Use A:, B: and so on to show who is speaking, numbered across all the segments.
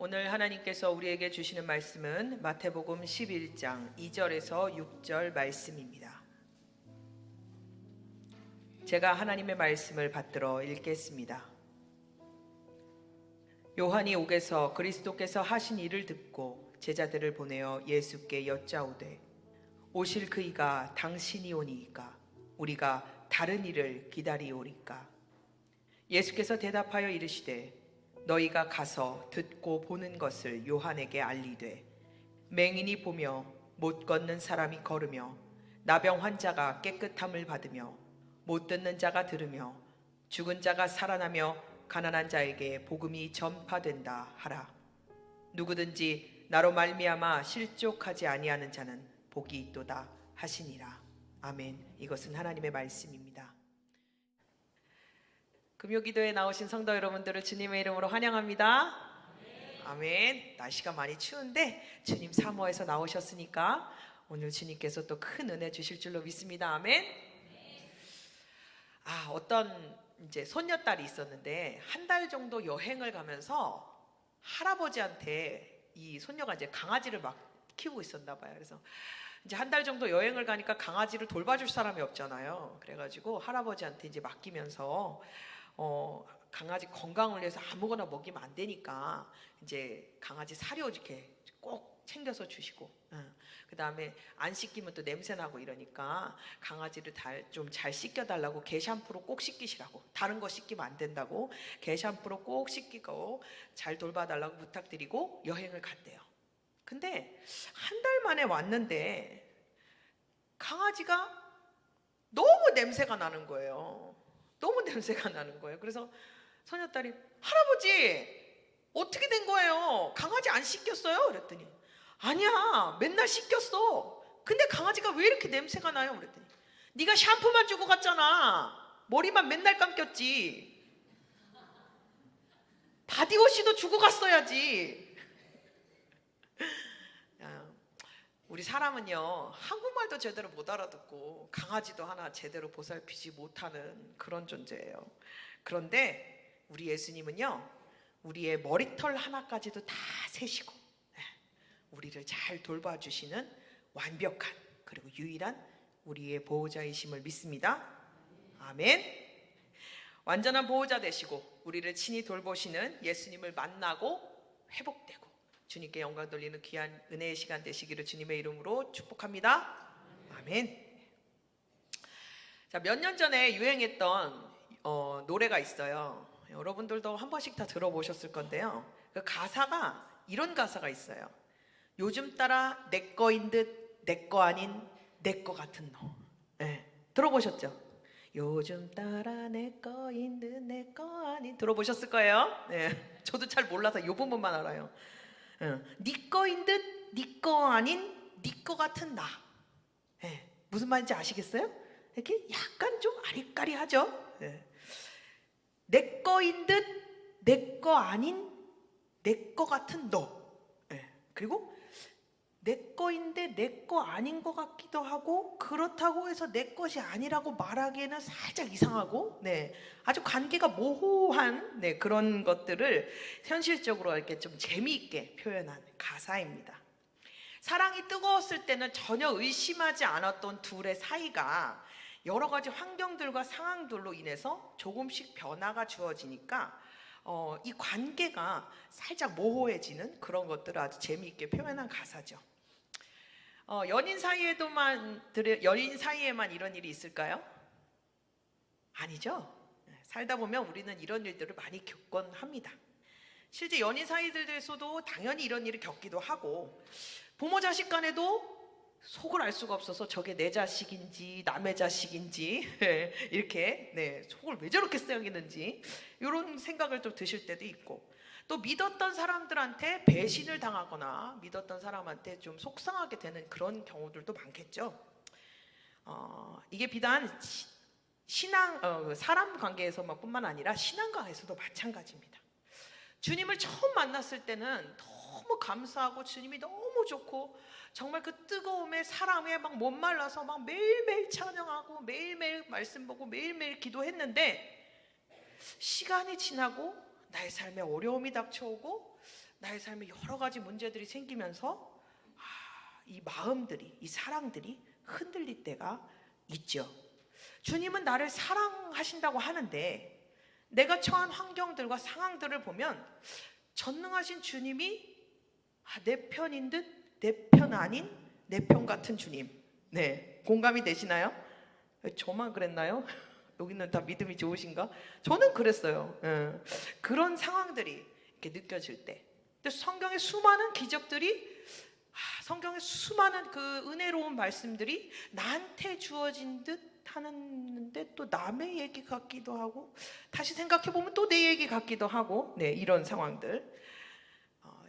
A: 오늘 하나님께서 우리에게 주시는 말씀은 마태복음 11장 2절에서 6절 말씀입니다. 제가 하나님의 말씀을 받들어 읽겠습니다. 요한이 옥에서 그리스도께서 하신 일을 듣고 제자들을 보내어 예수께 여짜오되 오실 그이가 당신이 오니이까 우리가 다른 일을 기다리오리까. 예수께서 대답하여 이르시되 너희가 가서 듣고 보는 것을 요한에게 알리되 맹인이 보며 못 걷는 사람이 걸으며 나병 환자가 깨끗함을 받으며 못 듣는 자가 들으며 죽은 자가 살아나며 가난한 자에게 복음이 전파된다 하라. 누구든지 나로 말미암아 실족하지 아니하는 자는 복이 있도다 하시니라. 아멘. 이것은 하나님의 말씀입니다. 금요기도에 나오신 성도 여러분들을 주님의 이름으로 환영합니다. 아멘. 날씨가 많이 추운데 주님 사모해서 나오셨으니까 오늘 주님께서 또 큰 은혜 주실 줄로 믿습니다. 아멘. 어떤 이제 손녀딸이 있었는데 한 달 정도 여행을 가면서 할아버지한테 이 손녀가 이제 강아지를 막 키우고 있었나 봐요. 그래서 이제 한 달 정도 여행을 가니까 강아지를 돌봐줄 사람이 없잖아요. 그래가지고 할아버지한테 이제 맡기면서 강아지 건강을 위해서 아무거나 먹이면 안 되니까 이제 강아지 사료 이렇게 꼭 챙겨서 주시고, 그 다음에 안 씻기면 또 냄새 나고 이러니까 강아지를 좀 잘 씻겨달라고 개 샴푸로 꼭 씻기시라고, 다른 거 씻기면 안 된다고 개 샴푸로 꼭 씻기고 잘 돌봐달라고 부탁드리고 여행을 갔대요. 근데 한 달 만에 왔는데 강아지가 너무 냄새가 나는 거예요. 너무 냄새가 나는 거예요. 그래서 소녀딸이 할아버지 어떻게 된 거예요? 강아지 안 씻겼어요? 그랬더니 아니야, 맨날 씻겼어. 근데 강아지가 왜 이렇게 냄새가 나요? 그랬더니 네가 샴푸만 주고 갔잖아. 머리만 맨날 감겼지. 바디워시도 주고 갔어야지. 우리 사람은요, 한국말도 제대로 못 알아듣고 강아지도 하나 제대로 보살피지 못하는 그런 존재예요. 그런데 우리 예수님은요, 우리의 머리털 하나까지도 다 세시고 우리를 잘 돌봐주시는 완벽한 그리고 유일한 우리의 보호자이심을 믿습니다. 아멘. 완전한 보호자 되시고 우리를 친히 돌보시는 예수님을 만나고 회복되고 주님께 영광 돌리는 귀한 은혜의 시간 되시기를 주님의 이름으로 축복합니다. 아멘. 자, 몇 년 전에 유행했던 노래가 있어요. 여러분들도 한 번씩 다 들어보셨을 건데요. 그 가사가 이런 가사가 있어요. 요즘 따라 내 거인 듯 내 거 아닌 내 거 같은 너. 네, 들어보셨죠? 요즘 따라 내 거인 듯 내 거 아닌, 들어보셨을 거예요. 네, 저도 잘 몰라서 이 부분만 알아요. 네 거인 듯 네 거 아닌 네 거 같은 나. 네, 무슨 말인지 아시겠어요? 이렇게 약간 좀 아리까리하죠. 네. 내 거인 듯 내 거 아닌 내 거 같은 너. 네. 그리고 내 거인데 내 거 아닌 것 같기도 하고 그렇다고 해서 내 것이 아니라고 말하기에는 살짝 이상하고, 네, 아주 관계가 모호한 그런 것들을 현실적으로 이렇게 좀 재미있게 표현한 가사입니다. 사랑이 뜨거웠을 때는 전혀 의심하지 않았던 둘의 사이가 여러 가지 환경들과 상황들로 인해서 조금씩 변화가 주어지니까 이 관계가 살짝 모호해지는 그런 것들을 아주 재미있게 표현한 가사죠. 연인 사이에만 이런 일이 있을까요? 아니죠. 살다 보면 우리는 이런 일들을 많이 겪곤 합니다. 실제 연인 사이들에서도 당연히 이런 일을 겪기도 하고, 부모 자식 간에도 속을 알 수가 없어서 저게 내 자식인지 남의 자식인지 이렇게 속을 왜 저렇게 쓰였는지 이런 생각을 좀 드실 때도 있고, 또 믿었던 사람들한테 배신을 당하거나 믿었던 사람한테 좀 속상하게 되는 그런 경우들도 많겠죠. 이게 비단 사람 관계에서만 뿐만 아니라 신앙관계에서도 마찬가지입니다. 주님을 처음 만났을 때는 너무 감사하고 주님이 너무 좋고 정말 그 뜨거움에 사랑에 막 못 말라서 막 매일매일 찬양하고 매일매일 말씀 보고 매일매일 기도했는데, 시간이 지나고 나의 삶에 어려움이 닥쳐오고 나의 삶에 여러 가지 문제들이 생기면서 이 마음들이, 이 사랑들이 흔들릴 때가 있죠. 주님은 나를 사랑하신다고 하는데 내가 처한 환경들과 상황들을 보면 전능하신 주님이 내 편인 듯 내 편 아닌 내 편 같은 주님. 네, 공감이 되시나요? 저만 그랬나요? 여기는 다 믿음이 좋으신가? 저는 그랬어요. 그런 상황들이 이렇게 느껴질 때, 근데 성경의 수많은 기적들이, 성경의 수많은 그 은혜로운 말씀들이 나한테 주어진 듯 하는데 또 남의 얘기 같기도 하고, 다시 생각해 보면 또 내 얘기 같기도 하고, 네, 이런 상황들,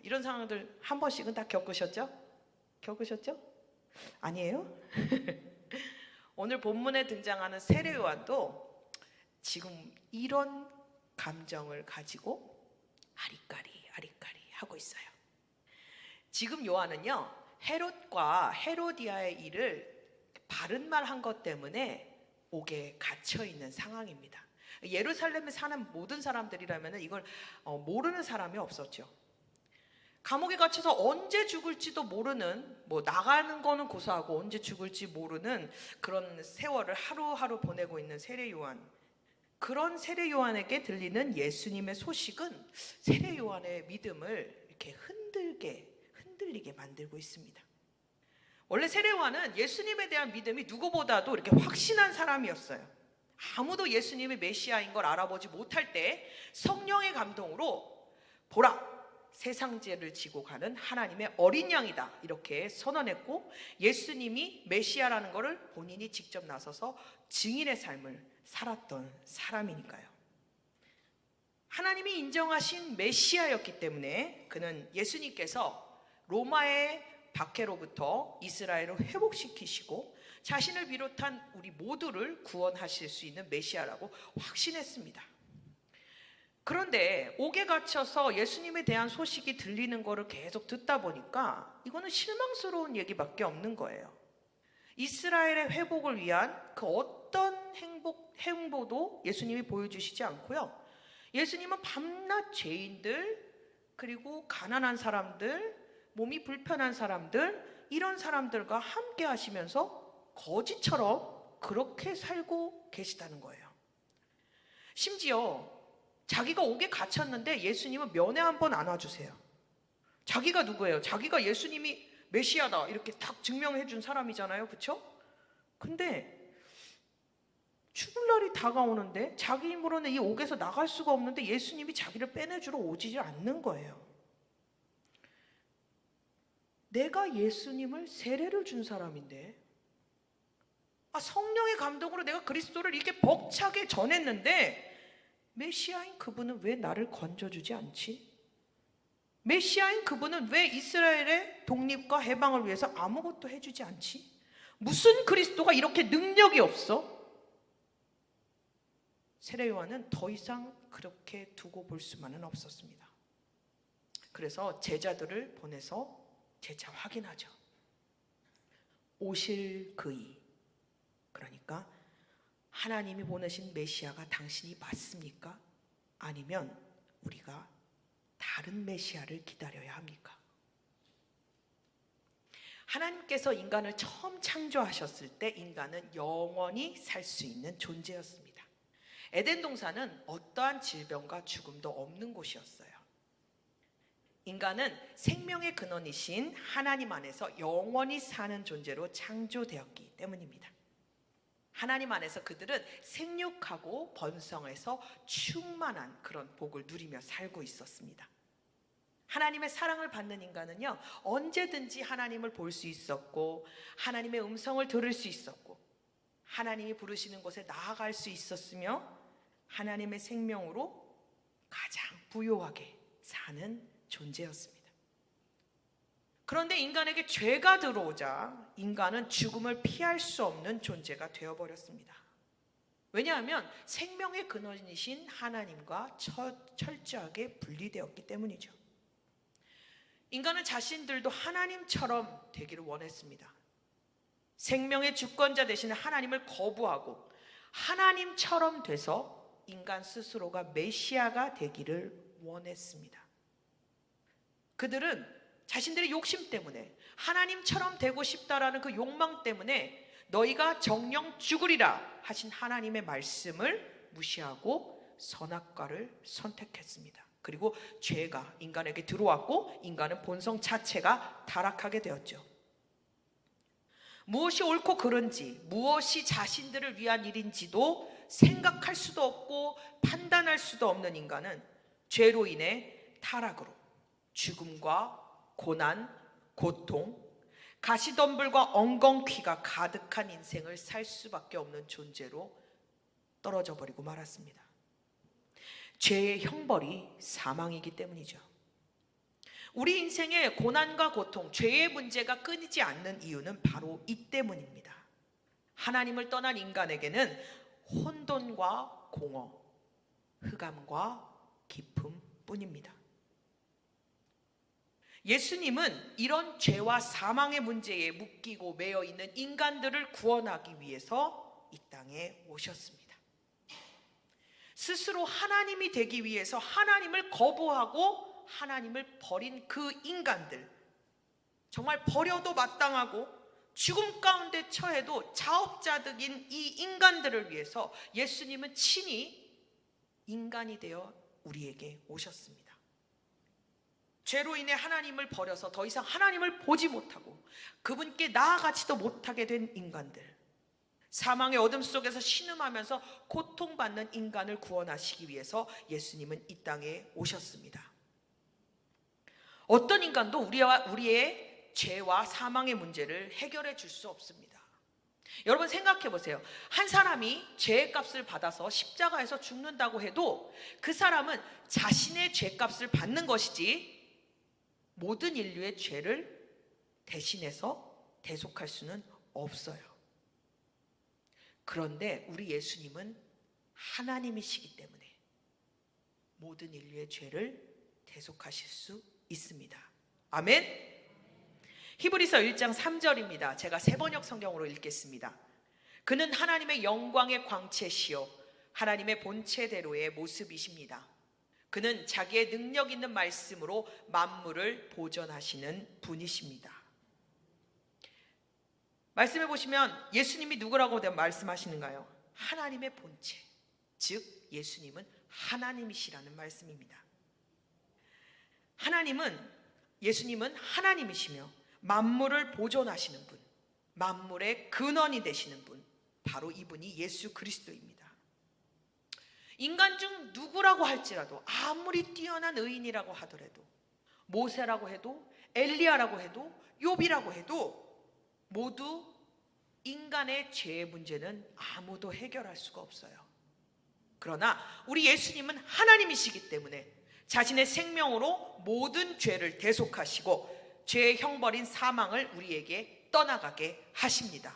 A: 이런 상황들 한 번씩은 다 겪으셨죠? 겪으셨죠? 아니에요? 오늘 본문에 등장하는 세례 요한도 지금 이런 감정을 가지고 아리까리 하고 있어요. 지금 요한은요, 헤롯과 헤로디아의 일을 바른 말 한 것 때문에 옥에 갇혀 있는 상황입니다. 예루살렘에 사는 모든 사람들이라면 이걸 모르는 사람이 없었죠. 감옥에 갇혀서 언제 죽을지도 모르는, 나가는 거는 고사하고 언제 죽을지 모르는 그런 세월을 하루하루 보내고 있는 세례 요한. 그런 세례 요한에게 들리는 예수님의 소식은 세례 요한의 믿음을 이렇게 흔들리게 만들고 있습니다. 원래 세례 요한은 예수님에 대한 믿음이 누구보다도 이렇게 확신한 사람이었어요. 아무도 예수님이 메시아인 걸 알아보지 못할 때 성령의 감동으로 보라, 세상 죄를 지고 가는 하나님의 어린 양이다, 이렇게 선언했고 예수님이 메시아라는 것을 본인이 직접 나서서 증인의 삶을 살았던 사람이니까요. 하나님이 인정하신 메시아였기 때문에 그는 예수님께서 로마의 박해로부터 이스라엘을 회복시키시고 자신을 비롯한 우리 모두를 구원하실 수 있는 메시아라고 확신했습니다. 그런데 옥에 갇혀서 예수님에 대한 소식이 들리는 거를 계속 듣다 보니까 이거는 실망스러운 얘기밖에 없는 거예요. 이스라엘의 회복을 위한 그 어떤 행보도 예수님이 보여주시지 않고요, 예수님은 밤낮 죄인들, 그리고 가난한 사람들, 몸이 불편한 사람들, 이런 사람들과 함께 하시면서 거지처럼 그렇게 살고 계시다는 거예요. 심지어 자기가 옥에 갇혔는데 예수님은 면회 한번 안 와주세요. 자기가 누구예요? 자기가 예수님이 메시아다 이렇게 딱 증명해 준 사람이잖아요, 그렇죠? 근데 죽을 날이 다가오는데 자기 힘으로는 이 옥에서 나갈 수가 없는데 예수님이 자기를 빼내주러 오지 않는 거예요. 내가 예수님을 세례를 준 사람인데, 성령의 감동으로 내가 그리스도를 이렇게 벅차게 전했는데 메시아인 그분은 왜 나를 건져주지 않지? 메시아인 그분은 왜 이스라엘의 독립과 해방을 위해서 아무것도 해주지 않지? 무슨 그리스도가 이렇게 능력이 없어? 세례 요한은 더 이상 그렇게 두고 볼 수만은 없었습니다. 그래서 제자들을 보내서 재차 확인하죠. 오실 그이, 그러니까 하나님이 보내신 메시아가 당신이 맞습니까? 아니면 우리가 다른 메시아를 기다려야 합니까? 하나님께서 인간을 처음 창조하셨을 때 인간은 영원히 살 수 있는 존재였습니다. 에덴 동산은 어떠한 질병과 죽음도 없는 곳이었어요. 인간은 생명의 근원이신 하나님 안에서 영원히 사는 존재로 창조되었기 때문입니다. 하나님 안에서 그들은 생육하고 번성해서 충만한 그런 복을 누리며 살고 있었습니다. 하나님의 사랑을 받는 인간은요, 언제든지 하나님을 볼 수 있었고 하나님의 음성을 들을 수 있었고 하나님이 부르시는 곳에 나아갈 수 있었으며 하나님의 생명으로 가장 부요하게 사는 존재였습니다. 그런데 인간에게 죄가 들어오자 인간은 죽음을 피할 수 없는 존재가 되어버렸습니다. 왜냐하면 생명의 근원이신 하나님과 철저하게 분리되었기 때문이죠. 인간은 자신들도 하나님처럼 되기를 원했습니다. 생명의 주권자 되시는 하나님을 거부하고 하나님처럼 돼서 인간 스스로가 메시아가 되기를 원했습니다. 그들은 자신들의 욕심 때문에, 하나님처럼 되고 싶다라는 그 욕망 때문에 너희가 정령 죽으리라 하신 하나님의 말씀을 무시하고 선악과를 선택했습니다. 그리고 죄가 인간에게 들어왔고 인간은 본성 자체가 타락하게 되었죠. 무엇이 옳고 그른지, 무엇이 자신들을 위한 일인지도 생각할 수도 없고 판단할 수도 없는 인간은 죄로 인해 타락으로 죽음과 고난, 고통, 가시덤불과 엉겅퀴가 가득한 인생을 살 수밖에 없는 존재로 떨어져 버리고 말았습니다. 죄의 형벌이 사망이기 때문이죠. 우리 인생의 고난과 고통, 죄의 문제가 끊이지 않는 이유는 바로 이 때문입니다. 하나님을 떠난 인간에게는 혼돈과 공허, 흑암과 깊음 뿐입니다. 예수님은 이런 죄와 사망의 문제에 묶이고 매여 있는 인간들을 구원하기 위해서 이 땅에 오셨습니다. 스스로 하나님이 되기 위해서 하나님을 거부하고 하나님을 버린 그 인간들, 정말 버려도 마땅하고 죽음 가운데 처해도 자업자득인 이 인간들을 위해서 예수님은 친히 인간이 되어 우리에게 오셨습니다. 죄로 인해 하나님을 버려서 더 이상 하나님을 보지 못하고 그분께 나아가지도 못하게 된 인간들, 사망의 어둠 속에서 신음하면서 고통받는 인간을 구원하시기 위해서 예수님은 이 땅에 오셨습니다. 어떤 인간도 우리의 죄와 사망의 문제를 해결해 줄 수 없습니다. 여러분 생각해 보세요. 한 사람이 죄의 값을 받아서 십자가에서 죽는다고 해도 그 사람은 자신의 죄값을 받는 것이지 모든 인류의 죄를 대신해서 대속할 수는 없어요. 그런데 우리 예수님은 하나님이시기 때문에 모든 인류의 죄를 대속하실 수 있습니다. 아멘. 히브리서 1장 3절입니다. 제가 세번역 성경으로 읽겠습니다. 그는 하나님의 영광의 광채시요 하나님의 본체대로의 모습이십니다. 그는 자기의 능력 있는 말씀으로 만물을 보존하시는 분이십니다. 말씀해 보시면 예수님이 누구라고 말씀하시는가요? 하나님의 본체, 즉 예수님은 하나님이시라는 말씀입니다. 예수님은 하나님이시며 만물을 보존하시는 분, 만물의 근원이 되시는 분, 바로 이분이 예수 그리스도입니다. 인간 중 누구라고 할지라도, 아무리 뛰어난 의인이라고 하더라도, 모세라고 해도, 엘리야라고 해도, 욥이라고 해도 모두 인간의 죄의 문제는 아무도 해결할 수가 없어요. 그러나 우리 예수님은 하나님이시기 때문에 자신의 생명으로 모든 죄를 대속하시고 죄의 형벌인 사망을 우리에게 떠나가게 하십니다.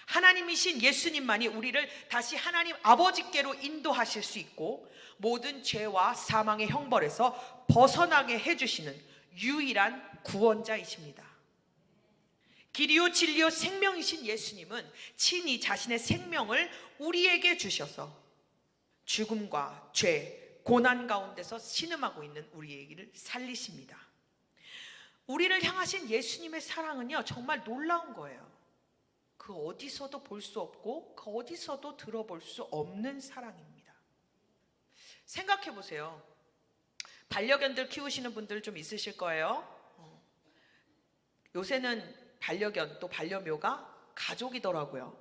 A: 하나님이신 예수님만이 우리를 다시 하나님 아버지께로 인도하실 수 있고 모든 죄와 사망의 형벌에서 벗어나게 해주시는 유일한 구원자이십니다. 길이요 진리요 생명이신 예수님은 친히 자신의 생명을 우리에게 주셔서 죽음과 죄, 고난 가운데서 신음하고 있는 우리에게를 살리십니다. 우리를 향하신 예수님의 사랑은요 정말 놀라운 거예요. 그 어디서도 볼 수 없고 그 어디서도 들어볼 수 없는 사랑입니다. 생각해 보세요. 반려견들 키우시는 분들 좀 있으실 거예요. 요새는 반려견 또 반려묘가 가족이더라고요.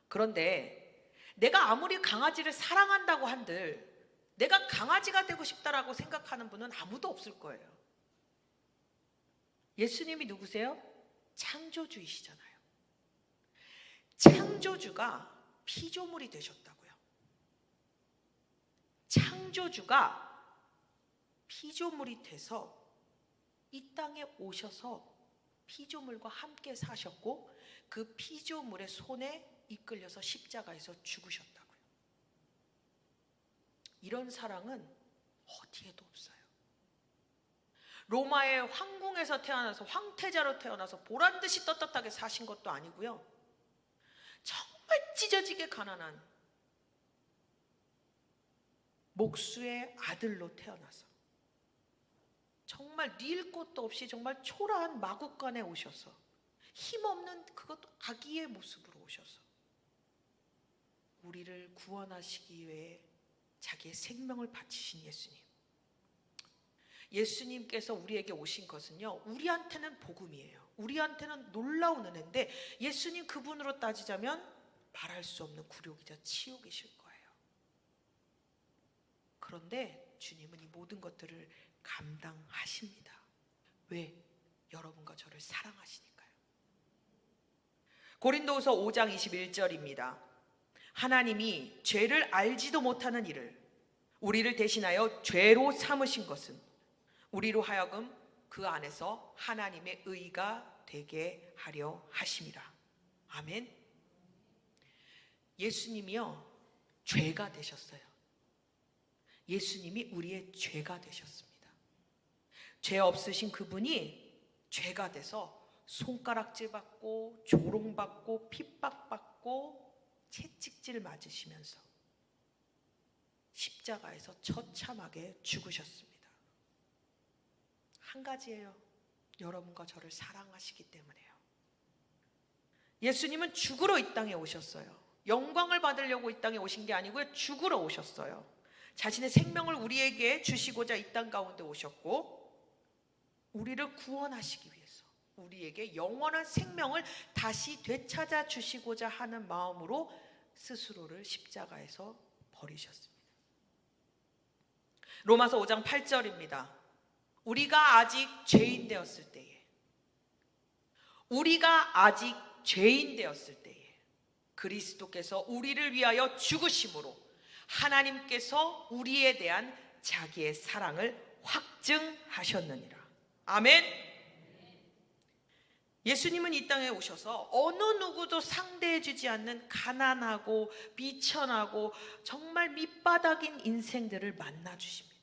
A: 그런데 내가 아무리 강아지를 사랑한다고 한들 내가 강아지가 되고 싶다라고 생각하는 분은 아무도 없을 거예요. 예수님이 누구세요? 창조주이시잖아요. 창조주가 피조물이 되셨다고요. 창조주가 피조물이 돼서 이 땅에 오셔서 피조물과 함께 사셨고 그 피조물의 손에 이끌려서 십자가에서 죽으셨다고요. 이런 사랑은 어디에도 없어요. 로마의 황궁에서 태어나서 황태자로 태어나서 보란듯이 떳떳하게 사신 것도 아니고요. 정말 찢어지게 가난한 목수의 아들로 태어나서 정말 릴 곳도 없이 정말 초라한 마구간에 오셔서 힘없는 그것도 아기의 모습으로 오셔서 우리를 구원하시기 위해 자기의 생명을 바치신 예수님. 예수님께서 우리에게 오신 것은요, 우리한테는 복음이에요. 우리한테는 놀라운 은혜인데 예수님 그분으로 따지자면 말할 수 없는 굴욕이자 치욕이실 거예요. 그런데 주님은 이 모든 것들을 감당하십니다. 왜? 여러분과 저를 사랑하시니까요. 고린도후서 5장 21절입니다. 하나님이 죄를 알지도 못하는 이를 우리를 대신하여 죄로 삼으신 것은 우리로 하여금 그 안에서 하나님의 의가 되게 하려 하심이라. 아멘. 예수님이요, 죄가 되셨어요. 예수님이 우리의 죄가 되셨습니다. 죄 없으신 그분이 죄가 돼서 손가락질 받고 조롱받고 핍박받고 채찍질 맞으시면서 십자가에서 처참하게 죽으셨습니다. 한 가지예요. 여러분과 저를 사랑하시기 때문에요. 예수님은 죽으러 이 땅에 오셨어요. 영광을 받으려고 이 땅에 오신 게 아니고요, 죽으러 오셨어요. 자신의 생명을 우리에게 주시고자 이 땅 가운데 오셨고, 우리를 구원하시기 위해서 우리에게 영원한 생명을 다시 되찾아 주시고자 하는 마음으로 스스로를 십자가에서 버리셨습니다. 로마서 5장 8절입니다. 우리가 아직 죄인 되었을 때에, 우리가 아직 죄인 되었을 때에 그리스도께서 우리를 위하여 죽으심으로 하나님께서 우리에 대한 자기의 사랑을 확증하셨느니라. 아멘. 예수님은 이 땅에 오셔서 어느 누구도 상대해주지 않는 가난하고 비천하고 정말 밑바닥인 인생들을 만나주십니다.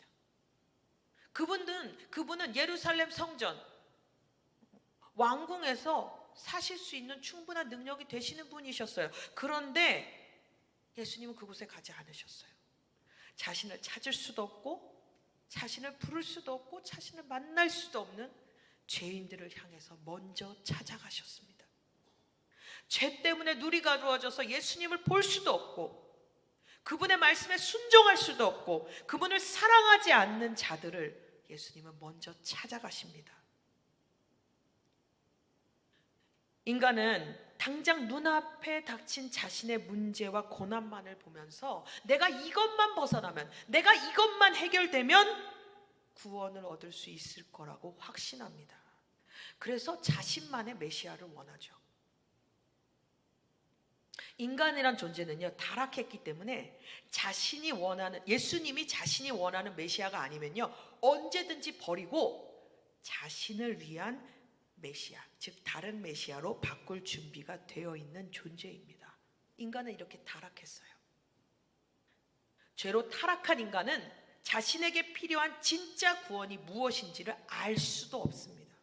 A: 그분은 예루살렘 성전 왕궁에서 사실 수 있는 충분한 능력이 되시는 분이셨어요. 그런데 예수님은 그곳에 가지 않으셨어요. 자신을 찾을 수도 없고 자신을 부를 수도 없고 자신을 만날 수도 없는 죄인들을 향해서 먼저 찾아가셨습니다. 죄 때문에 누리가 어두워져서 예수님을 볼 수도 없고 그분의 말씀에 순종할 수도 없고 그분을 사랑하지 않는 자들을 예수님은 먼저 찾아가십니다. 인간은 당장 눈앞에 닥친 자신의 문제와 고난만을 보면서 내가 이것만 벗어나면, 내가 이것만 해결되면 구원을 얻을 수 있을 거라고 확신합니다. 그래서 자신만의 메시아를 원하죠. 인간이란 존재는요, 타락했기 때문에 예수님이 자신이 원하는 메시아가 아니면요, 언제든지 버리고 자신을 위한 메시아, 즉 다른 메시아로 바꿀 준비가 되어 있는 존재입니다. 인간은 이렇게 타락했어요. 죄로 타락한 인간은 자신에게 필요한 진짜 구원이 무엇인지를 알 수도 없습니다.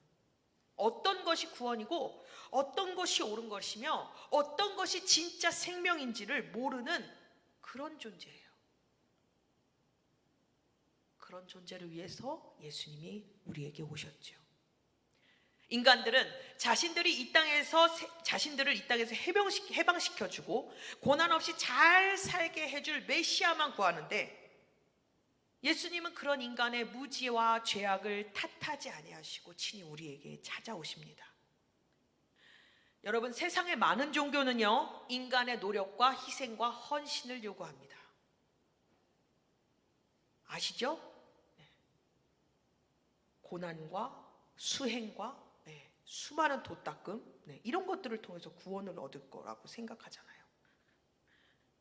A: 어떤 것이 구원이고 어떤 것이 옳은 것이며 어떤 것이 진짜 생명인지를 모르는 그런 존재예요. 그런 존재를 위해서 예수님이 우리에게 오셨죠. 인간들은 자신들을 이 땅에서 해방시켜주고 고난 없이 잘 살게 해줄 메시아만 구하는데, 예수님은 그런 인간의 무지와 죄악을 탓하지 아니하시고 친히 우리에게 찾아오십니다. 여러분, 세상의 많은 종교는요, 인간의 노력과 희생과 헌신을 요구합니다. 아시죠? 고난과 수행과 수많은 도닦음, 이런 것들을 통해서 구원을 얻을 거라고 생각하잖아요.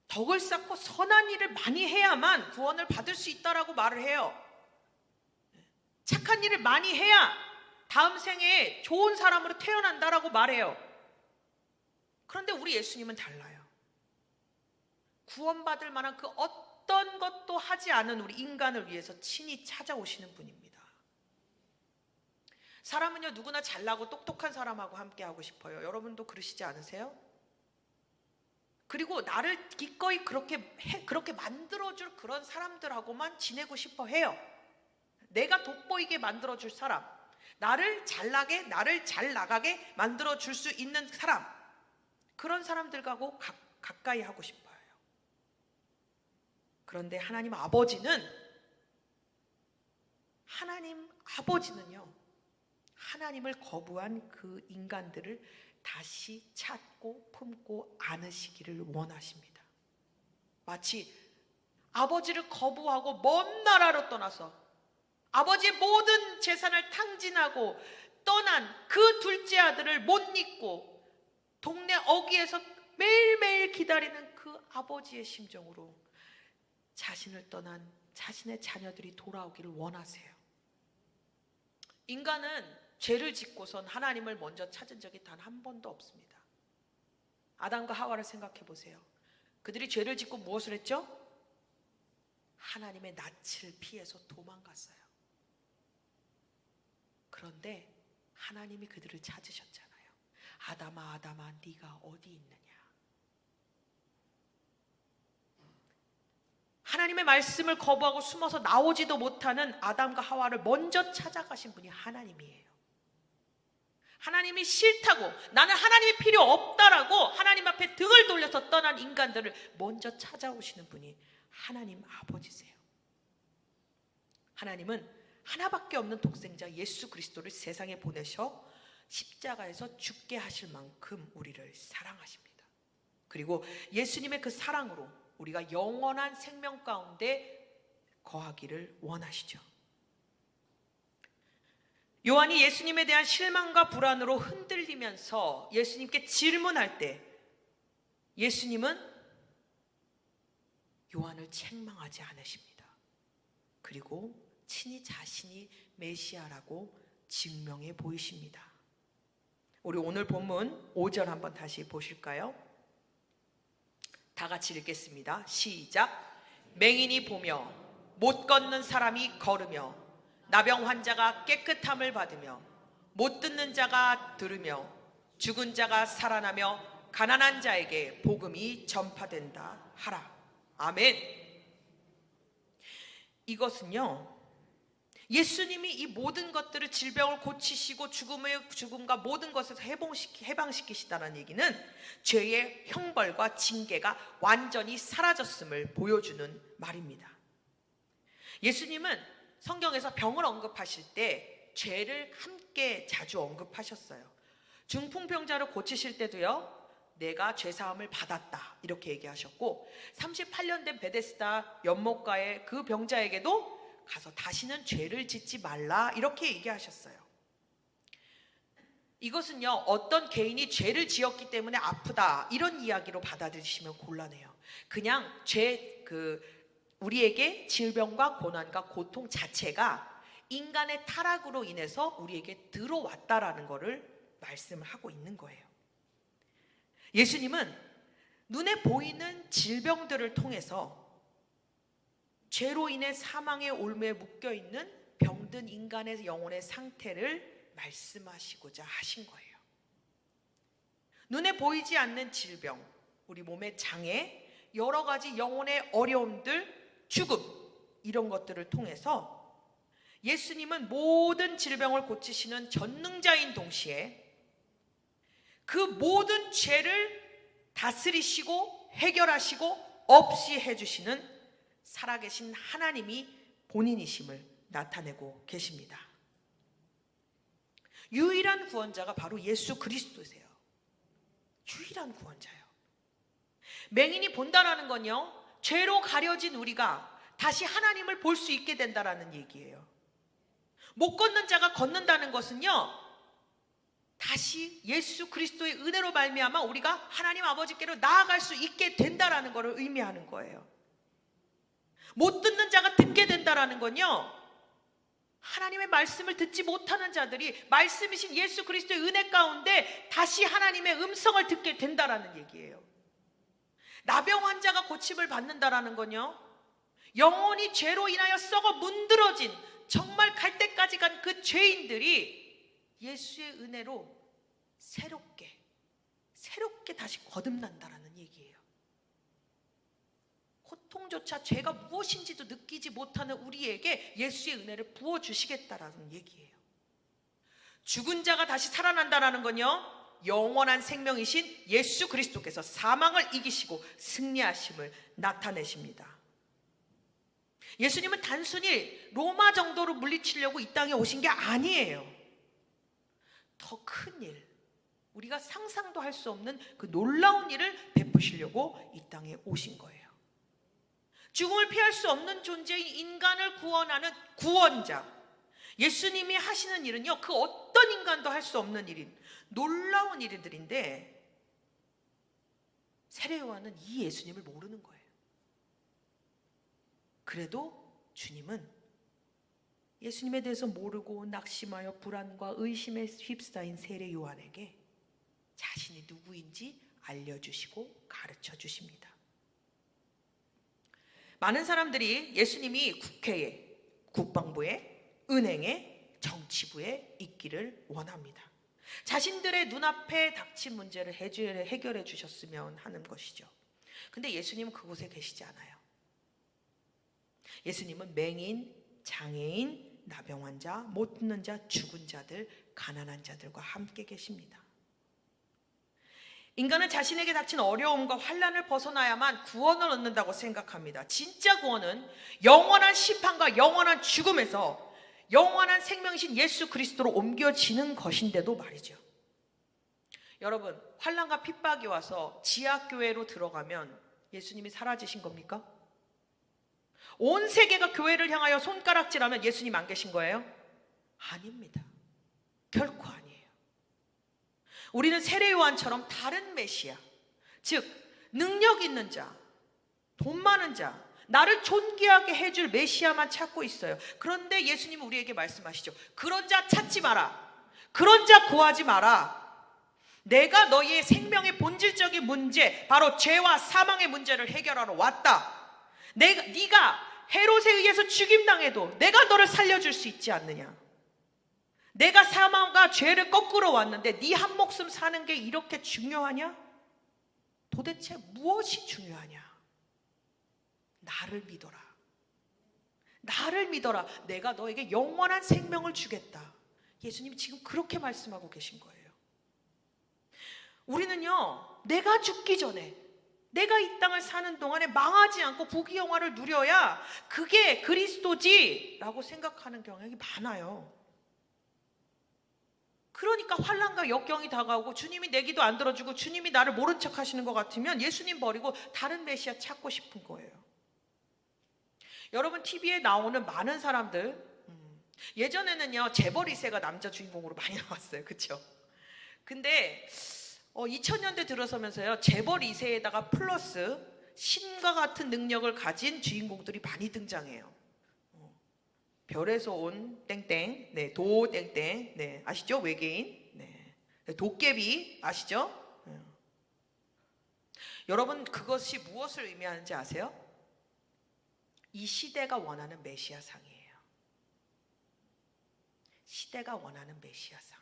A: 덕을 쌓고 선한 일을 많이 해야만 구원을 받을 수 있다라고 말을 해요. 착한 일을 많이 해야 다음 생에 좋은 사람으로 태어난다라고 말해요. 그런데 우리 예수님은 달라요. 구원받을 만한 그 어떤 것도 하지 않은 우리 인간을 위해서 친히 찾아오시는 분입니다. 사람은요, 누구나 잘나고 똑똑한 사람하고 함께 하고 싶어요. 여러분도 그러시지 않으세요? 그리고 나를 기꺼이 그렇게 만들어줄 그런 사람들하고만 지내고 싶어 해요. 내가 돋보이게 만들어줄 사람, 나를 잘나게, 나를 잘 나가게 만들어줄 수 있는 사람, 그런 사람들하고 가까이 하고 싶어요. 그런데 하나님 아버지는요, 하나님을 거부한 그 인간들을 다시 찾고 품고 안으시기를 원하십니다. 마치 아버지를 거부하고 먼 나라로 떠나서 아버지의 모든 재산을 탕진하고 떠난 그 둘째 아들을 못 잊고 동네 어귀에서 매일매일 기다리는 그 아버지의 심정으로 자신을 떠난 자신의 자녀들이 돌아오기를 원하세요. 인간은 죄를 짓고선 하나님을 먼저 찾은 적이 단 한 번도 없습니다. 아담과 하와를 생각해 보세요. 그들이 죄를 짓고 무엇을 했죠? 하나님의 낯을 피해서 도망갔어요. 그런데 하나님이 그들을 찾으셨잖아요. 아담아, 아담아, 네가 어디 있느냐? 하나님의 말씀을 거부하고 숨어서 나오지도 못하는 아담과 하와를 먼저 찾아가신 분이 하나님이에요. 하나님이 싫다고, 나는 하나님이 필요 없다라고 하나님 앞에 등을 돌려서 떠난 인간들을 먼저 찾아오시는 분이 하나님 아버지세요. 하나님은 하나밖에 없는 독생자 예수 그리스도를 세상에 보내셔 십자가에서 죽게 하실 만큼 우리를 사랑하십니다. 그리고 예수님의 그 사랑으로 우리가 영원한 생명 가운데 거하기를 원하시죠. 요한이 예수님에 대한 실망과 불안으로 흔들리면서 예수님께 질문할 때 예수님은 요한을 책망하지 않으십니다. 그리고 친히 자신이 메시아라고 증명해 보이십니다. 우리 오늘 본문 5절 한번 다시 보실까요? 다 같이 읽겠습니다. 시작. 맹인이 보며 못 걷는 사람이 걸으며 나병 환자가 깨끗함을 받으며 못 듣는 자가 들으며 죽은 자가 살아나며 가난한 자에게 복음이 전파된다 하라. 아멘. 이것은요, 예수님이 이 모든 것들을 질병을 고치시고 죽음과 모든 것에서 해방시키시다는 얘기는 죄의 형벌과 징계가 완전히 사라졌음을 보여주는 말입니다. 예수님은 성경에서 병을 언급하실 때 죄를 함께 자주 언급하셨어요. 중풍병자를 고치실 때도요, 내가 죄사함을 받았다 이렇게 얘기하셨고, 38년 된 베데스다 연못가의 그 병자에게도 가서 다시는 죄를 짓지 말라 이렇게 얘기하셨어요. 이것은요, 어떤 개인이 죄를 지었기 때문에 아프다 이런 이야기로 받아들이시면 곤란해요. 그냥 우리에게 질병과 고난과 고통 자체가 인간의 타락으로 인해서 우리에게 들어왔다라는 것을 말씀을 하고 있는 거예요. 예수님은 눈에 보이는 질병들을 통해서 죄로 인해 사망의 올무에 묶여있는 병든 인간의 영혼의 상태를 말씀하시고자 하신 거예요. 눈에 보이지 않는 질병, 우리 몸의 장애, 여러 가지 영혼의 어려움들, 죽음, 이런 것들을 통해서 예수님은 모든 질병을 고치시는 전능자인 동시에 그 모든 죄를 다스리시고 해결하시고 없이 해주시는 살아계신 하나님이 본인이심을 나타내고 계십니다. 유일한 구원자가 바로 예수 그리스도세요. 유일한 구원자예요. 맹인이 본다라는 건요, 죄로 가려진 우리가 다시 하나님을 볼 수 있게 된다라는 얘기예요. 못 걷는 자가 걷는다는 것은요, 다시 예수 그리스도의 은혜로 말미암아 우리가 하나님 아버지께로 나아갈 수 있게 된다라는 것을 의미하는 거예요. 못 듣는 자가 듣게 된다라는 건요, 하나님의 말씀을 듣지 못하는 자들이 말씀이신 예수 그리스도의 은혜 가운데 다시 하나님의 음성을 듣게 된다라는 얘기예요. 나병 환자가 고침을 받는다라는 건요, 영혼이 죄로 인하여 썩어 문드러진 정말 갈 때까지 간 그 죄인들이 예수의 은혜로 새롭게 다시 거듭난다라는 얘기예요. 곧 고통조차 죄가 무엇인지도 느끼지 못하는 우리에게 예수의 은혜를 부어주시겠다라는 얘기예요. 죽은 자가 다시 살아난다는 건요, 영원한 생명이신 예수 그리스도께서 사망을 이기시고 승리하심을 나타내십니다. 예수님은 단순히 로마 정도로 물리치려고 이 땅에 오신 게 아니에요. 더 큰 일, 우리가 상상도 할 수 없는 그 놀라운 일을 베푸시려고 이 땅에 오신 거예요. 죽음을 피할 수 없는 존재인 인간을 구원하는 구원자, 예수님이 하시는 일은요, 그 어떤 인간도 할 수 없는 일인 놀라운 일들인데, 세례 요한은 이 예수님을 모르는 거예요. 그래도 주님은 예수님에 대해서 모르고 낙심하여 불안과 의심에 휩싸인 세례 요한에게 자신이 누구인지 알려주시고 가르쳐 주십니다. 많은 사람들이 예수님이 국회에, 국방부에, 은행에, 정치부에 있기를 원합니다. 자신들의 눈앞에 닥친 문제를 해결해 주셨으면 하는 것이죠. 근데 예수님은 그곳에 계시지 않아요. 예수님은 맹인, 장애인, 나병 환자, 못 듣는 자, 죽은 자들, 가난한 자들과 함께 계십니다. 인간은 자신에게 닥친 어려움과 환난을 벗어나야만 구원을 얻는다고 생각합니다. 진짜 구원은 영원한 심판과 영원한 죽음에서 영원한 생명이신 예수 그리스도로 옮겨지는 것인데도 말이죠. 여러분, 환난과 핍박이 와서 지하교회로 들어가면 예수님이 사라지신 겁니까? 온 세계가 교회를 향하여 손가락질하면 예수님 안 계신 거예요? 아닙니다. 결코 아니에요. 우리는 세례 요한처럼 다른 메시아, 즉 능력 있는 자, 돈 많은 자, 나를 존귀하게 해줄 메시아만 찾고 있어요. 그런데 예수님은 우리에게 말씀하시죠. 그런 자 찾지 마라. 그런 자 구하지 마라. 내가 너희의 생명의 본질적인 문제, 바로 죄와 사망의 문제를 해결하러 왔다. 네가 헤롯에 의해서 죽임당해도 내가 너를 살려줄 수 있지 않느냐. 내가 사망과 죄를 거꾸로 왔는데 네 한 목숨 사는 게 이렇게 중요하냐? 도대체 무엇이 중요하냐? 나를 믿어라. 나를 믿어라. 내가 너에게 영원한 생명을 주겠다. 예수님이 지금 그렇게 말씀하고 계신 거예요. 우리는요, 내가 죽기 전에, 내가 이 땅을 사는 동안에 망하지 않고 부귀영화를 누려야 그게 그리스도지 라고 생각하는 경향이 많아요. 그러니까 환난과 역경이 다가오고 주님이 내 기도 안 들어주고 주님이 나를 모른 척 하시는 것 같으면 예수님 버리고 다른 메시아 찾고 싶은 거예요. 여러분, TV에 나오는 많은 사람들, 예전에는요 재벌 2세가 남자 주인공으로 많이 나왔어요. 그렇죠? 근데 2000년대 들어서면서요 재벌 2세에다가 플러스 신과 같은 능력을 가진 주인공들이 많이 등장해요. 별에서 온 땡땡, 네, 도 땡땡, 네, 아시죠? 외계인, 네, 도깨비 아시죠? 여러분, 그것이 무엇을 의미하는지 아세요? 이 시대가 원하는 메시아상이에요. 시대가 원하는 메시아상.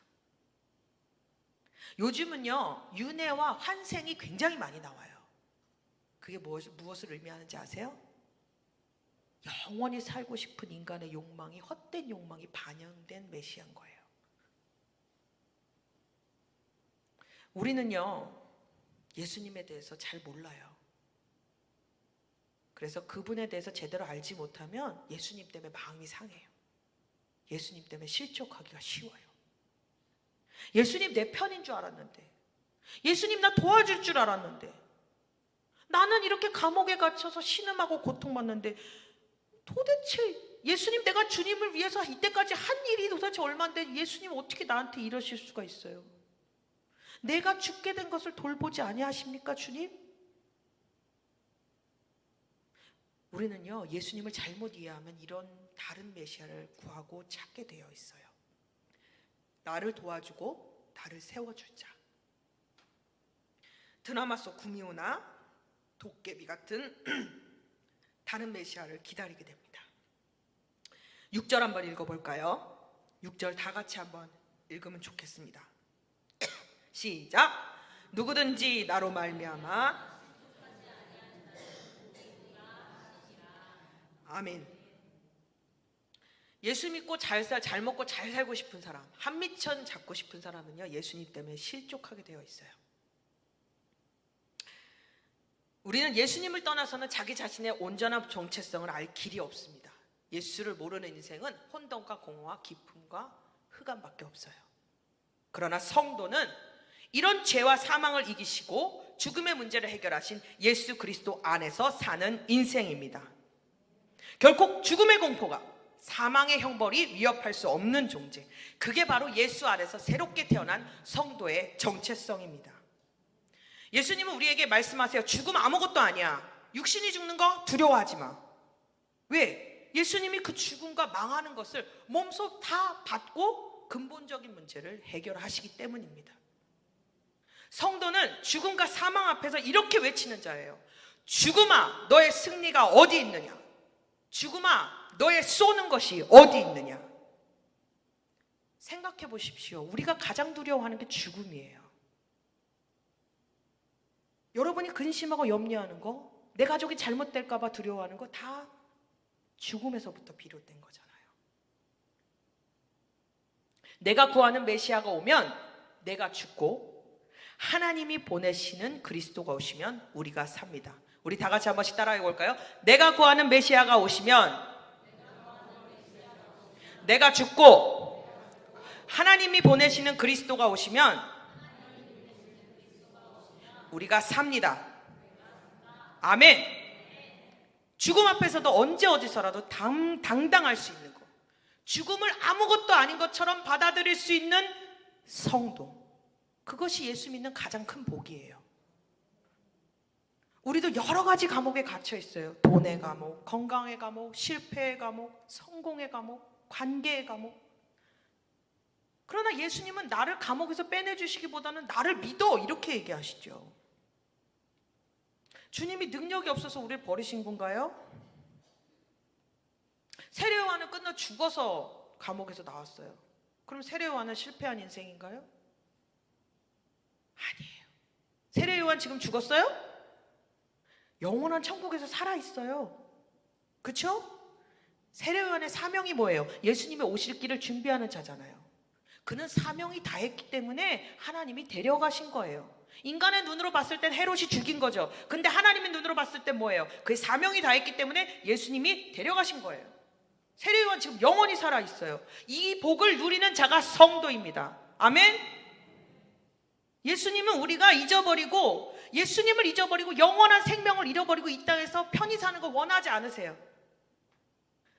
A: 요즘은요 윤회와 환생이 굉장히 많이 나와요. 그게 무엇을 의미하는지 아세요? 영원히 살고 싶은 인간의 욕망이, 헛된 욕망이 반영된 메시아인 거예요. 우리는요 예수님에 대해서 잘 몰라요. 그래서 그분에 대해서 제대로 알지 못하면 예수님 때문에 마음이 상해요. 예수님 때문에 실족하기가 쉬워요. 예수님 내 편인 줄 알았는데, 예수님 나 도와줄 줄 알았는데, 나는 이렇게 감옥에 갇혀서 신음하고 고통받는데 도대체 예수님, 내가 주님을 위해서 이때까지 한 일이 도대체 얼마인데 예수님 어떻게 나한테 이러실 수가 있어요? 내가 죽게 된 것을 돌보지 아니하십니까 주님? 우리는요 예수님을 잘못 이해하면 이런 다른 메시아를 구하고 찾게 되어 있어요. 나를 도와주고 나를 세워줄 자. 드라마 속 구미호나 도깨비 같은 다른 메시아를 기다리게 됩니다. 6절 한번 읽어볼까요? 6절 다 같이 한번 읽으면 좋겠습니다. 시작. 누구든지 나로 말미암아 아멘. 예수 믿고 잘 먹고 잘 살고 싶은 사람, 한미천 잡고 싶은 사람은요, 예수님 때문에 실족하게 되어 있어요. 우리는 예수님을 떠나서는 자기 자신의 온전한 정체성을 알 길이 없습니다. 예수를 모르는 인생은 혼돈과 공허와 기쁨과 흑암밖에 없어요. 그러나 성도는 이런 죄와 사망을 이기시고 죽음의 문제를 해결하신 예수 그리스도 안에서 사는 인생입니다. 결코 죽음의 공포가, 사망의 형벌이 위협할 수 없는 존재, 그게 바로 예수 안에서 새롭게 태어난 성도의 정체성입니다. 예수님은 우리에게 말씀하세요. 죽음 아무것도 아니야. 육신이 죽는 거 두려워하지 마. 왜? 예수님이 그 죽음과 망하는 것을 몸소 다 받고 근본적인 문제를 해결하시기 때문입니다. 성도는 죽음과 사망 앞에서 이렇게 외치는 자예요. 죽음아, 너의 승리가 어디 있느냐? 죽음아, 너의 쏘는 것이 어디 있느냐? 생각해 보십시오. 우리가 가장 두려워하는 게 죽음이에요. 여러분이 근심하고 염려하는 거, 내 가족이 잘못될까 봐 두려워하는 거 다 죽음에서부터 비롯된 거잖아요. 내가 구하는 메시아가 오면 내가 죽고 하나님이 보내시는 그리스도가 오시면 우리가 삽니다. 우리 다 같이 한 번씩 따라해 볼까요? 내가 구하는 메시아가 오시면 내가 죽고 하나님이 보내시는 그리스도가 오시면 우리가 삽니다. 아멘. 죽음 앞에서도 언제 어디서라도 당당할 수 있는 것, 죽음을 아무것도 아닌 것처럼 받아들일 수 있는 성도, 그것이 예수 믿는 가장 큰 복이에요. 우리도 여러 가지 감옥에 갇혀 있어요. 돈의 감옥, 건강의 감옥, 실패의 감옥, 성공의 감옥, 관계의 감옥. 그러나 예수님은 나를 감옥에서 빼내주시기보다는 나를 믿어, 이렇게 얘기하시죠. 주님이 능력이 없어서 우리를 버리신 건가요? 세례 요한은 끝나 죽어서 감옥에서 나왔어요. 그럼 세례 요한은 실패한 인생인가요? 아니에요. 세례 요한 지금 죽었어요? 영원한 천국에서 살아있어요. 그렇죠? 세례 요한의 사명이 뭐예요? 예수님의 오실 길을 준비하는 자잖아요. 그는 사명이 다했기 때문에 하나님이 데려가신 거예요. 인간의 눈으로 봤을 땐 헤롯이 죽인 거죠. 근데 하나님의 눈으로 봤을 땐 뭐예요? 그의 사명이 다했기 때문에 예수님이 데려가신 거예요. 세례 요한 지금 영원히 살아있어요. 이 복을 누리는 자가 성도입니다. 아멘. 예수님은 우리가 잊어버리고, 예수님을 잊어버리고 영원한 생명을 잃어버리고 이 땅에서 편히 사는 거 원하지 않으세요.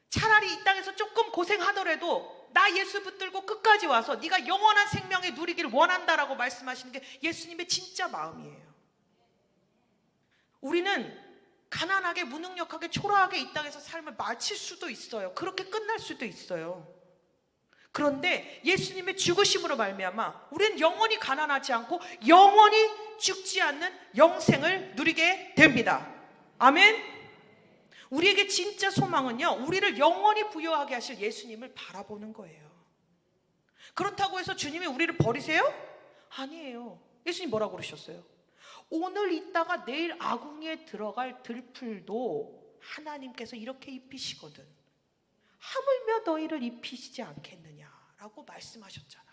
A: 차라리 이 땅에서 조금 고생하더라도 나 예수 붙들고 끝까지 와서 네가 영원한 생명에 누리기를 원한다라고 말씀하시는 게 예수님의 진짜 마음이에요. 우리는 가난하게, 무능력하게, 초라하게 이 땅에서 삶을 마칠 수도 있어요. 그렇게 끝날 수도 있어요. 그런데 예수님의 죽으심으로 말미암아 우리는 영원히 가난하지 않고 영원히 죽지 않는 영생을 누리게 됩니다. 아멘. 우리에게 진짜 소망은요, 우리를 영원히 부여하게 하실 예수님을 바라보는 거예요. 그렇다고 해서 주님이 우리를 버리세요? 아니에요. 예수님 뭐라고 그러셨어요? 오늘 있다가 내일 아궁이에 들어갈 들풀도 하나님께서 이렇게 입히시거든. 하물며 너희를 입히시지 않겠느냐라고 말씀하셨잖아요.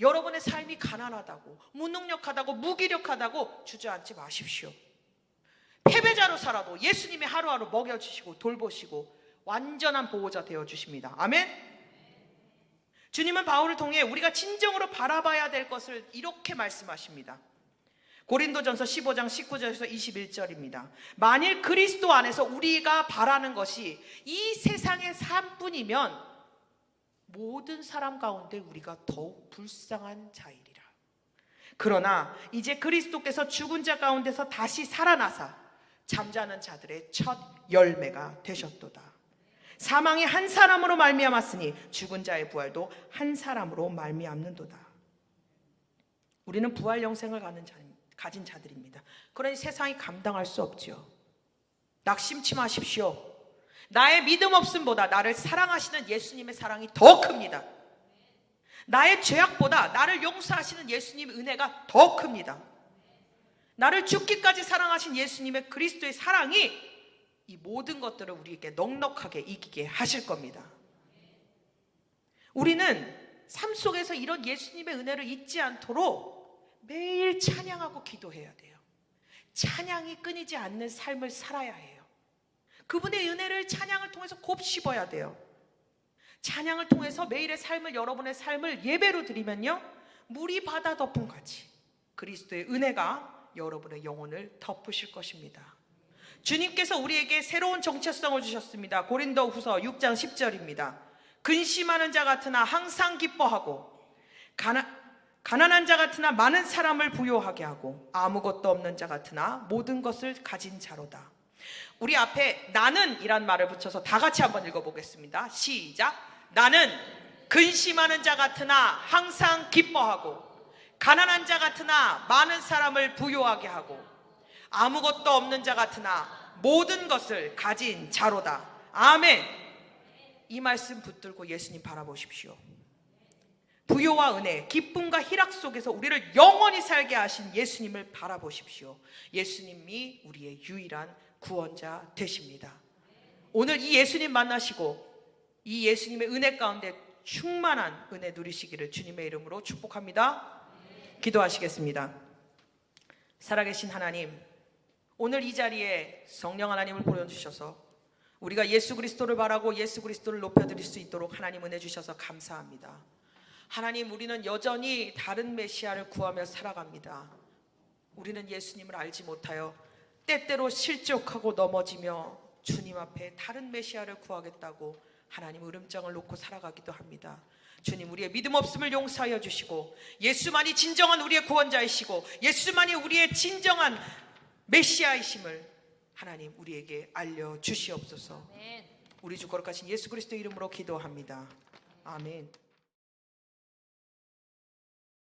A: 여러분의 삶이 가난하다고, 무능력하다고, 무기력하다고 주저앉지 마십시오. 패배자로 살아도 예수님이 하루하루 먹여주시고 돌보시고 완전한 보호자 되어주십니다. 아멘. 주님은 바울을 통해 우리가 진정으로 바라봐야 될 것을 이렇게 말씀하십니다. 고린도전서 15장 19절에서 21절입니다. 만일 그리스도 안에서 우리가 바라는 것이 이 세상의 삶뿐이면 모든 사람 가운데 우리가 더욱 불쌍한 자이리라. 그러나 이제 그리스도께서 죽은 자 가운데서 다시 살아나사 잠자는 자들의 첫 열매가 되셨도다. 사망이 한 사람으로 말미암았으니 죽은 자의 부활도 한 사람으로 말미암는도다. 우리는 부활 영생을 가진 자들입니다. 그러니 세상이 감당할 수 없죠. 낙심치 마십시오. 나의 믿음 없음보다 나를 사랑하시는 예수님의 사랑이 더 큽니다. 나의 죄악보다 나를 용서하시는 예수님의 은혜가 더 큽니다. 나를 죽기까지 사랑하신 예수님의 그리스도의 사랑이 이 모든 것들을 우리에게 넉넉하게 이기게 하실 겁니다. 우리는 삶 속에서 이런 예수님의 은혜를 잊지 않도록 매일 찬양하고 기도해야 돼요. 찬양이 끊이지 않는 삶을 살아야 해요. 그분의 은혜를 찬양을 통해서 곱씹어야 돼요. 찬양을 통해서 매일의 삶을, 여러분의 삶을 예배로 드리면요, 물이 바다 덮음 같이 그리스도의 은혜가 여러분의 영혼을 덮으실 것입니다. 주님께서 우리에게 새로운 정체성을 주셨습니다. 고린도후서 6장 10절입니다. 근심하는 자 같으나 항상 기뻐하고 가난한 자 같으나 많은 사람을 부요하게 하고 아무것도 없는 자 같으나 모든 것을 가진 자로다. 우리 앞에 나는 이란 말을 붙여서 다 같이 한번 읽어보겠습니다. 시작. 나는 근심하는 자 같으나 항상 기뻐하고 가난한 자 같으나 많은 사람을 부요하게 하고 아무것도 없는 자 같으나 모든 것을 가진 자로다. 아멘. 이 말씀 붙들고 예수님 바라보십시오. 부요와 은혜, 기쁨과 희락 속에서 우리를 영원히 살게 하신 예수님을 바라보십시오. 예수님이 우리의 유일한 구원자 되십니다. 오늘 이 예수님 만나시고 이 예수님의 은혜 가운데 충만한 은혜 누리시기를 주님의 이름으로 축복합니다. 기도하시겠습니다. 살아계신 하나님, 오늘 이 자리에 성령 하나님을 보여주셔서 우리가 예수 그리스도를 바라고 예수 그리스도를 높여드릴 수 있도록 하나님 은혜 주셔서 감사합니다. 하나님, 우리는 여전히 다른 메시아를 구하며 살아갑니다. 우리는 예수님을 알지 못하여 때때로 실족하고 넘어지며 주님 앞에 다른 메시아를 구하겠다고 하나님 으름장을 놓고 살아가기도 합니다. 주님, 우리의 믿음 없음을 용서하여 주시고 예수만이 진정한 우리의 구원자이시고 예수만이 우리의 진정한 메시아이심을 하나님 우리에게 알려주시옵소서. 우리 주 거룩하신 예수 그리스도 이름으로 기도합니다. 아멘.